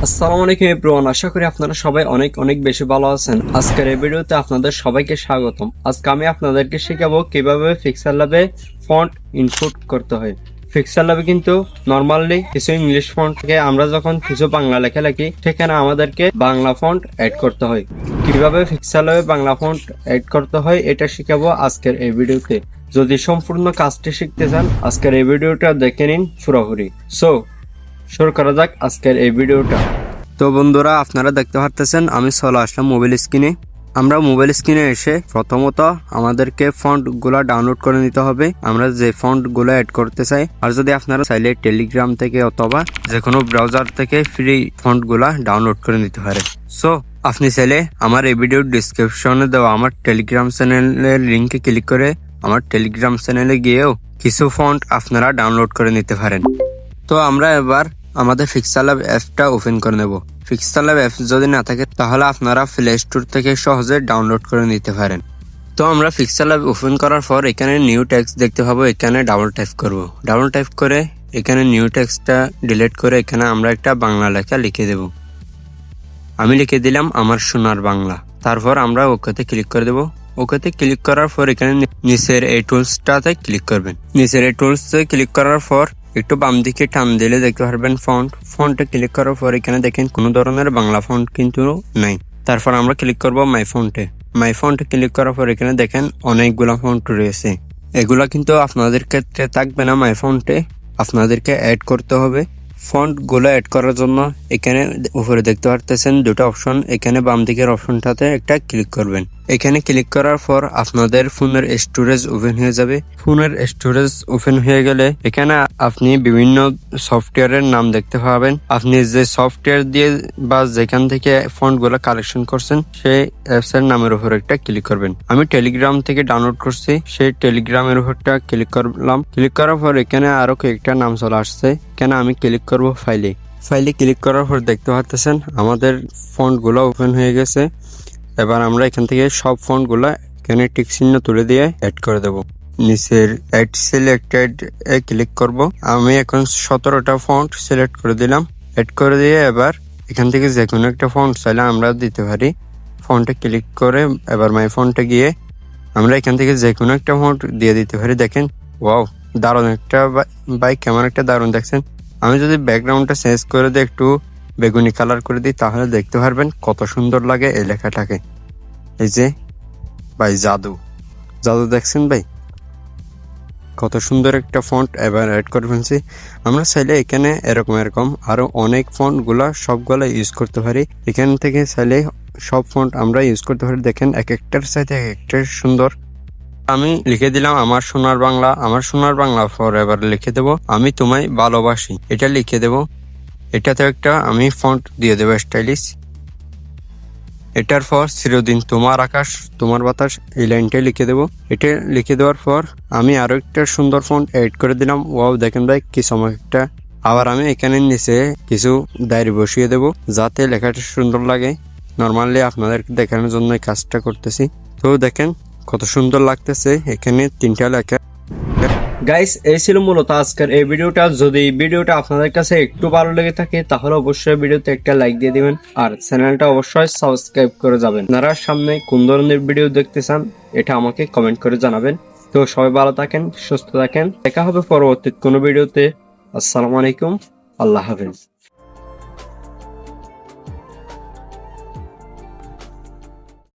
আসসালামু আলাইকুম এভরিওয়ান, আশা করি আপনারা সবাই অনেক অনেক বেশি ভালো আছেন। আজকের এই ভিডিওতে আপনাদের সবাইকে স্বাগতম। আজকে আমি আপনাদেরকে শেখাবো কিভাবে পিক্সেল ল্যাবে ফন্ট ইনপুট করতে হয়। পিক্সেল ল্যাবে কিন্তু নরমালি কিছু ইংলিশ ফন্ট থেকে আমরা যখন কিছু বাংলা লেখা লিখি সেখানে আমাদেরকে বাংলা ফন্ট অ্যাড করতে হয়। কিভাবে পিক্সেল ল্যাবে বাংলা ফন্ট অ্যাড করতে হয় এটা শেখাবো আজকের এই ভিডিওতে। যদি সম্পূর্ণ কাজটি শিখতে চান আজকের এই ভিডিওটা দেখে নিন পুরোপুরি। শুরু করা যাক আজকের এই ভিডিওটা। তো বন্ধুরা, আপনারা দেখতে পারতেছেন আমি চলে আসলাম মোবাইল স্ক্রিনে। আমরা মোবাইল স্ক্রিনে এসে প্রথমত আমাদেরকে ফন্ট গুলা ডাউনলোড করে নিতে হবে, আমরা যে ফন্ট গুলা অ্যাড করতে চাই। আর যদি আপনারা চাইলে টেলিগ্রাম থেকে অথবা যে কোনো ব্রাউজার থেকে ফ্রি ফন্ট গুলা ডাউনলোড করে নিতে পারেন। আপনি চাইলে আমার এই ভিডিওর ডিসক্রিপশনে দেওয়া আমার টেলিগ্রাম চ্যানেলের লিঙ্কে ক্লিক করে আমার টেলিগ্রাম চ্যানেলে গিয়েও কিছু ফন্ট আপনারা ডাউনলোড করে নিতে পারেন। তো আমরা এবার আমাদের পিক্সেল ল্যাব অ্যাপটা ওপেন করে নেব। পিক্সেল ল্যাব অ্যাপ যদি না থাকে তাহলে আপনারা প্লে স্টোর থেকে সহজে ডাউনলোড করে নিতে পারেন। তো আমরা পিক্সেল ল্যাব ওপেন করার পর এখানে নিউ টেক্সট দেখতে পাবো, এখানে ডাবল টাইপ করব। ডাবল টাইপ করে এখানে নিউ টেক্সটটা ডিলিট করে এখানে আমরা একটা বাংলা লেখা লিখে দেব। আমি লিখে দিলাম আমার সোনার বাংলা। তারপর আমরা ওকেতে ক্লিক করে দেব। ওকেতে ক্লিক করার পর এখানে নিচের এই টুলসটাতে ক্লিক করবেন। নিচের এই টুলসে ক্লিক করার পর একটু বাম দিকে টান দিলে দেখতে পারবেন ফন্টে ক্লিক করার পর এখানে দেখেন কোনো ধরনের বাংলা ফন্ট কিন্তু নাই। তারপর আমরা ক্লিক করব মাই ফন্টে ক্লিক করার পর এখানে দেখেন অনেকগুলা ফন্ট রয়েছে। এগুলা কিন্তু আপনাদের ক্ষেত্রে থাকবে না, মাই ফন্টে আপনাদেরকে অ্যাড করতে হবে। ফন্ট গুলো অ্যাড করার জন্য এখানে উপরে দেখতে পারতেছেন দুটো অপশন, এখানে বাম দিকের অপশনটাতে একটা ক্লিক করবেন। এখানে ক্লিক করার পর আপনাদের ফোনের স্টোরেজ ওপেন হয়ে যাবে। ফোনের স্টোরেজ ওপেন হয়ে গেলে এখানে আপনি বিভিন্ন সফটওয়্যারের নাম দেখতে পাবেন। আপনি যে সফটওয়্যার দিয়ে বা যেখান থেকে ফন্ট গুলো কালেকশন করছেন সেই অ্যাপস এর নামের উপর একটা ক্লিক করবেন। আমি টেলিগ্রাম থেকে ডাউনলোড করছি, সেই টেলিগ্রামের উপরটা ক্লিক করলাম। ক্লিক করার পর এখানে আরো কয়েকটা নাম চলে আসছে। এখানে আমি ক্লিক করব ফাইলে ক্লিক করার পর দেখতে পাচ্ছেন আমাদের ফন্ট গুলো ওপেন হয়ে গেছে। এবার আমরা এখান থেকে সব ফন্ট গুলা এখানে টিক চিহ্ন তুলে দিয়ে অ্যাড করে দেব। নিচের অ্যাড সিলেক্টেড এ ক্লিক করব। আমি এখন 17টা ফন্ট সিলেক্ট করে দিলাম। অ্যাড করে দিয়ে এবার এখান থেকে যে কোনো একটা ফন্ট চাইলে আমরা দিতে পারি। ফন্টে ক্লিক করে এবার মাই ফন্টে গিয়ে আমরা এখান থেকে যে কোনো একটা ফন্ট দিয়ে দিতে পারি। দেখেন ওয়াও, দারুণ একটা বাইক, কেমন একটা দারুণ দেখছেন। আমি যদি ব্যাকগ্রাউন্ডটা চেঞ্জ করে দিই, একটু বেগুনি কালার করে দিই, তাহলে দেখতে পারবেন কত সুন্দর লাগে এই লেখাটাকে। এই যে ভাই জাদু দেখছেন ভাই, কত সুন্দর একটা ফন্ট এবার অ্যাড করে ফেলছি। আমরা চাইলে এখানে এরকম আরো অনেক ফন্ট গুলা সবগুলা ইউজ করতে পারি। এখান থেকে চাইলে সব ফন্ট আমরা ইউজ করতে পারি। দেখেন এক একটার সাথে এক একটা সুন্দর। আমি লিখে দিলাম আমার সোনার বাংলা ফর এবার লিখে দেব আমি তোমায় ভালোবাসি, এটা লিখে দেব। এটাতে একটা আমি ফন্ট দিয়ে দেবো স্টাইলিশ। এটার পর চিরদিন তোমার আকাশ তোমার বাতাস এই লাইনটাই লিখে দেব। এটা লিখে দেওয়ার পর আমি আরো একটা সুন্দর ফন্ট এড করে দিলাম। ওয়াও, দেখেন ভাই কি চমৎকার। আবার আমি এখানে নিচে কিছু ডায়েরি বসিয়ে দেব যাতে লেখাটা সুন্দর লাগে। নর্মালি আপনাদের দেখানোর জন্য এই কাজটা করতেছি। তো দেখেন কত সুন্দর লাগতেছে এখানে 3টা লেখা। গাইস, এই ছিল মূলত আজকের এই ভিডিওটা। যদি এই ভিডিওটা আপনাদের কাছে একটু ভালো লেগে থাকে তাহলে অবশ্যই ভিডিওতে একটা লাইক দিয়ে দিবেন আর চ্যানেলটা অবশ্যই সাবস্ক্রাইব করে যাবেন। আপনারা সামনে কোন ধরনের ভিডিও দেখতে চান এটা আমাকে কমেন্ট করে জানাবেন। তো সবাই ভালো থাকেন, সুস্থ থাকেন, দেখা হবে পরবর্তী কোনো ভিডিওতে। আসসালামু আলাইকুম, আল্লাহ হাফেজ।